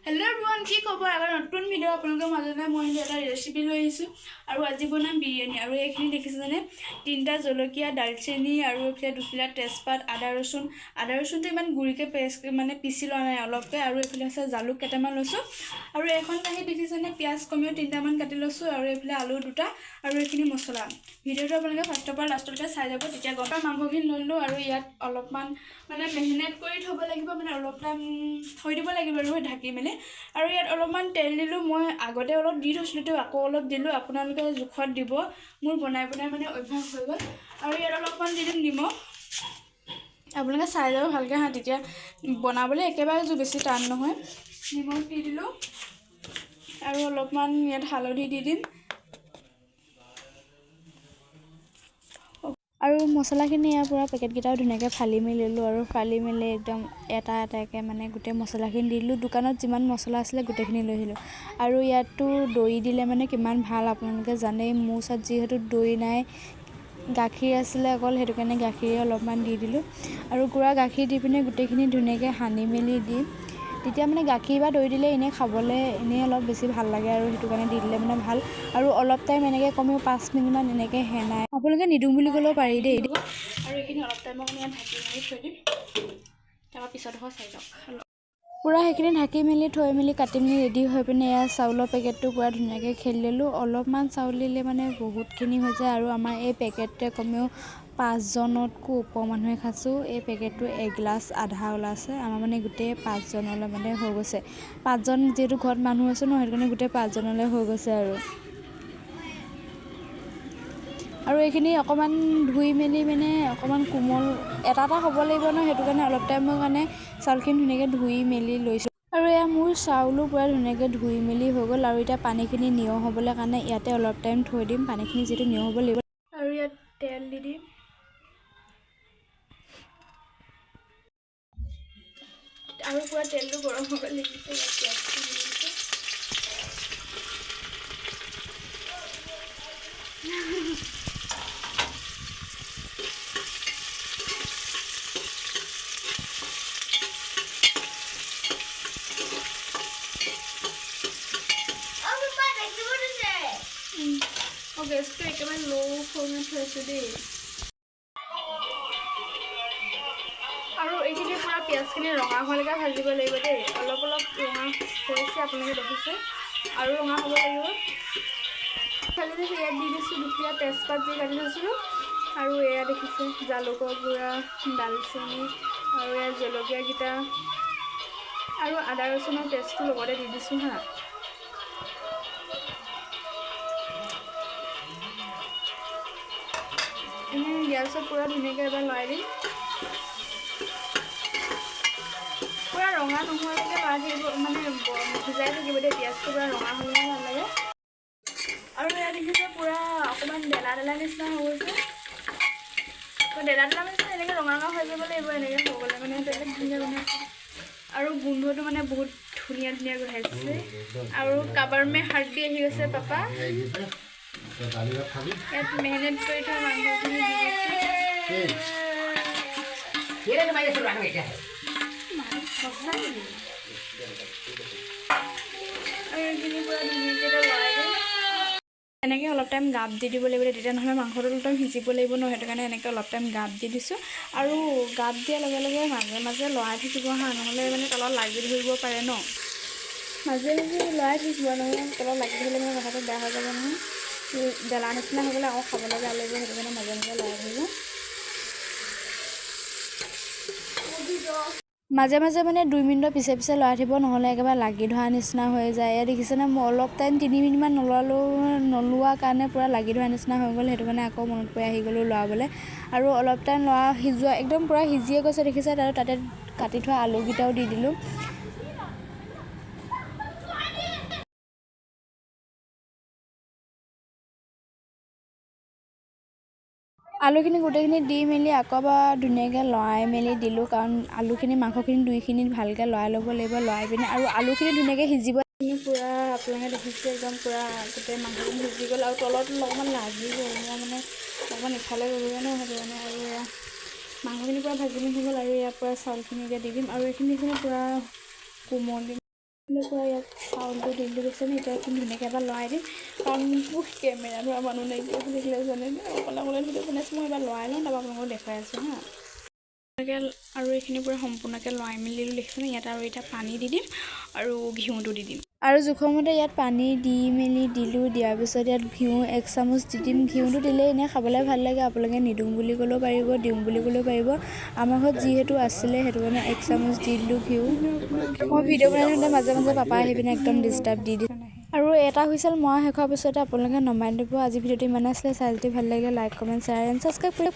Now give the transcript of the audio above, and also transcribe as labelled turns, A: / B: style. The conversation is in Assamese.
A: Hello everyone, কি খবৰ? আবাৰ নতুন ভিডিও আপোনালোকৰ মাজলৈ মই এটা ৰেচিপি লৈ আহিছো আৰু আজি বনাম বিৰিয়ানী আৰু এইখিনি দেখিছেনে তিনটা জলকীয়া দালচেনি আৰু এফালে দুখিলা তেজপাত আদা ৰসুনটো ইমান গুৰিকে পেষ্ট মানে পিছি লোৱা নাই অলপকে আৰু এফালে আছে জালুক কেটামান লৈছো আৰু এখন কাহি দেখিছেনে পিয়াজ কমিও তিনটামান কাটি লৈছো আৰু এফালে আলু দুটা আৰু এইখিনি মছলা ভিডিওটো আপোনালোকে ফাৰ্ষ্টৰ পৰা লাষ্টলৈকে চাই যাব তেতিয়া গম পাম মাংসখিনি ললো আৰু ইয়াত অলপমান মানে মেৰিনেট কৰি থব লাগিব মানে অলপ টাইম থৈ দিব লাগিব আৰু ঢাকি মেলি আৰু ইয়াত অলপমান তেল দিলো মই আগতে অলপ দি থৈছিলো তো আকৌ অলপ দিলো আপোনালোকে জোখত দিব মোৰ বনাই মানে অভ্যাস হৈ গ'ল আৰু ইয়াত অলপমান দিম নিমখ আপোনালোকে চাই যাব ভালকৈ হা তেতিয়া বনাবলৈ একেবাৰে বেছি টান নহয় নিমখ দি দিলো আৰু অলপমান ইয়াত হালধি দি দিম আৰু মছলাখিনি ইয়াৰ পৰা পেকেটকেইটাও ধুনীয়াকৈ ফালি মেলি ল'লোঁ আৰু ফালি মেলি একদম এটা এটাকৈ মানে গোটেই মছলাখিনি দি দিলোঁ দোকানত যিমান মছলা আছিলে গোটেইখিনি লৈ আহিলোঁ আৰু ইয়াততো দৈ দিলে মানে কিমান ভাল আপোনালোকে জানেই মোৰ ওচৰত যিহেতু দৈ নাই গাখীৰ আছিলে অকল সেইটো কাৰণে গাখীৰে অলপমান দি দিলোঁ আৰু গুড়া গাখীৰ দি পিনে গোটেইখিনি ধুনীয়াকৈ সানি মেলি দি তেতিয়া মানে গাখীৰ বা দৈ দিলে এনেই খাবলৈ এনেই অলপ বেছি ভাল লাগে আৰু সেইটো কাৰণে দি দিলে মানে ভাল আৰু অলপ টাইম এনেকৈ কমেও 5 মিনিটমান এনেকৈ হেনাই আপোনালোকে নিদিওঁ বুলি ক'লেও পাৰি দেই আৰু এইখিনি অলপ টাইমৰ কাৰণে ইয়াত ঢাকি মেলি থৈ দিম তাৰপৰা পিছত চাই যাওক পূৰা সেইখিনি ঢাকি মেলি থৈ মেলি কাটি মেলি ৰেডি হৈ পিনে এয়া চাউলৰ পেকেটটো পূৰা ধুনীয়াকৈ খেলি ল'লোঁ অলপমান চাউল দিলে মানে বহুতখিনি হৈ যায় আৰু আমাৰ এই পেকেটটোৱে কমেও 5জনতকৈ ওপৰ মানুহে খাইছোঁ এই পেকেটটো এগিলাচ আধা ওলাইছে আমাৰ মানে গোটেই 5জনলৈ মানে হৈ গৈছে 5জন যিহেতু ঘৰত মানুহ আছে ন সেইটো কাৰণে গোটেই 5জনলৈ হৈ গৈছে আৰু এইখিনি অকণমান ধুই মেলি মানে অকণমান কোমল এটা হ'ব লাগিব ন সেইটো কাৰণে অলপ টাইমৰ কাৰণে চাউলখিনি ধুনীয়াকৈ ধুই মেলি লৈছোঁ আৰু এয়া মোৰ চাউলো পূৰা ধুনীয়াকৈ ধুই মেলি হৈ গ'ল আৰু এতিয়া পানীখিনি নিয়ৰ হ'বলৈ কাৰণে ইয়াতে অলপ টাইম থৈ দিম পানীখিনি যিহেতু নিয়ৰ হ'ব লাগিব আৰু ইয়াত তেল দি দিম আৰু পূৰা তেলটো গৰম হ'ব লাগিছে গেছটো একেবাৰে ল' ফ্লেমত থৈছোঁ দেই আৰু এইখিনি পূৰা পিঁয়াজখিনি ৰঙা হোৱালৈকে ভাজিব লাগিব দেই অলপ ৰঙা হৈছে আপোনালোকে দেখিছে আৰু ৰঙা হ'ব লাগিব ভাজি ইয়াত দি দিছোঁ দুখিলা তেজপাত যি কাটি থৈছিলোঁ আৰু এয়া দেখিছে জালুকৰ গুড়া দালচেনি আৰু এয়া জলকীয়াকেইটা আৰু আদা ৰচুনৰ পেষ্টটো লগতে দি দিছোঁ হা গেছত পূৰা ধুনীয়াকৈ এবাৰ লৰাই দিম পূৰা ৰঙা নোহোৱালৈকে লৰাই থাকিব মানে সিজাই থাকিব দেই পিঁয়াজটো পূৰা ৰঙা হ'লে ভাল লাগে আৰু ইয়াত দেখিছে পূৰা অকণমান ডেলা নিচিনা হৈ গৈছে ডেলা নিচিনা এনেকৈ ৰঙা হৈ যাব লাগিব এনেকৈ হৈ গ'লে মানে বেলেগ ধুনীয়া বনাইছে আৰু গোন্ধটো মানে বহুত ধুনীয়া গোন্ধাইছে আৰু কাবাৰ মে হাৰ্ডি আহি গৈছে পাপা ইয়াত মেৰিনেট কৰি থোৱা মাংসখিনি দি এনেকৈ অলপ টাইম গাপ দি দিব লাগিব তেতিয়া নহ'লে মাংসটো অলপ টাইম সিজিব লাগিব ন সেইটো কাৰণে এনেকৈ অলপ টাইম গাপ দি দিছোঁ আৰু গাপ দিয়াৰ লগে লগে মাজে লৰাই থাকিব হা নহ'লে মানে তলত লাগি ধৰিব পাৰে ন মাজে লৰাই থাকিব নহ'লে তলত লাগি ধৰিলে মানে কথাটো বেয়া হৈ যাব নহয় ডেলা নিচিনা হৈ গ'লে আকৌ খাবলৈ বেয়া লাগিব সেইটো কাৰণে মাজে লৰাই থাকিব মাজে মানে 2 মিনিটৰ পিছে লৰাই থাকিব নহ'লে একেবাৰে লাগি ধৰা নিচিনা হৈ যায় এয়া দেখিছেনে মই অলপ টাইম 3 মিনিটমান নলোৱাৰ কাৰণে পূৰা লাগি ধৰা নিচিনা হৈ গ'ল সেইটো কাৰণে আকৌ মনত পৰি আহি গ'লোঁ লৰাবলৈ আৰু অলপ টাইম সিজোৱা একদম পূৰা সিজিয়ে গৈছে দেখিছে আৰু তাতে কাটি থোৱা আলুকেইটাও দি দিলোঁ আলুখিনি গোটেইখিনি দি মেলি আকৌ এবাৰ ধুনীয়াকৈ লৰাই মেলি দিলোঁ কাৰণ আলুখিনি মাংসখিনি দুইখিনিত ভালকৈ লৰাই ল'ব লাগিব লৰাই পিনে আৰু আলুখিনি ধুনীয়াকৈ সিজিব পূৰা আপোনালোকে দেখিছে একদম পূৰা গোটেই মাংসখিনি সিজি গ'ল আৰু তলত অকণমান লাগি গ'ল মই মানে অকণমান ইফালে গ'লোগৈ ন সেইটো কাৰণে আৰু এয়া মাংসখিনি পূৰা ভাজি হৈ গ'ল আৰু ইয়াৰ পৰা চাউলখিনি এতিয়া দি দিম আৰু এইখিনি পূৰা কোমল পৰা ইয়াত চাউলটো দিলোঁ গৈছে নে এতিয়া এখন ধুনীয়াকৈ এবাৰ লৰাই দিম কাৰণ মোক কেমেৰা ধৰা মানুহ নাইকিয়া দেখিলে জানে অকলে অকলে ভিডিঅ' বনাইছোঁ মই এবাৰ লৰাই লওঁ তাৰপৰা আপোনালোকক দেখুৱাই আছোঁ হা আৰু এইখিনি পূৰা সম্পূৰ্ণকৈ লৰাই মেলি দেখিছেনে ইয়াত আৰু এতিয়া পানী দি দিম আৰু ঘিউটো দি দিম আৰু জোখৰ মতে ইয়াত পানী দি মেলি দিলোঁ দিয়াৰ পিছত ইয়াত ঘিউ 1 চামুচ দি দিম ঘিউটো দিলে এনেই খাবলৈ ভাল লাগে আপোনালোকে নিদিওঁ বুলি ক'লেও পাৰিব দিওঁ বুলি ক'লেও পাৰিব আমাৰ ঘৰত যিহেতু আছিলে সেইটো কাৰণে 1 চামুচ দি দিলোঁ ঘিউ মই ভিডিঅ' বনাই থাকোঁতে মাজে মাজে পাপা আহি পিনে একদম ডিষ্টাৰ্ব দি আৰু এটা হুইচেল মৰা শেষ হোৱাৰ পিছতে আপোনালোকে নমাই দিব আজি ভিডিঅ'টো ইমানে আছিলে চাই যদি ভাল লাগে like comment share and subscribe কৰি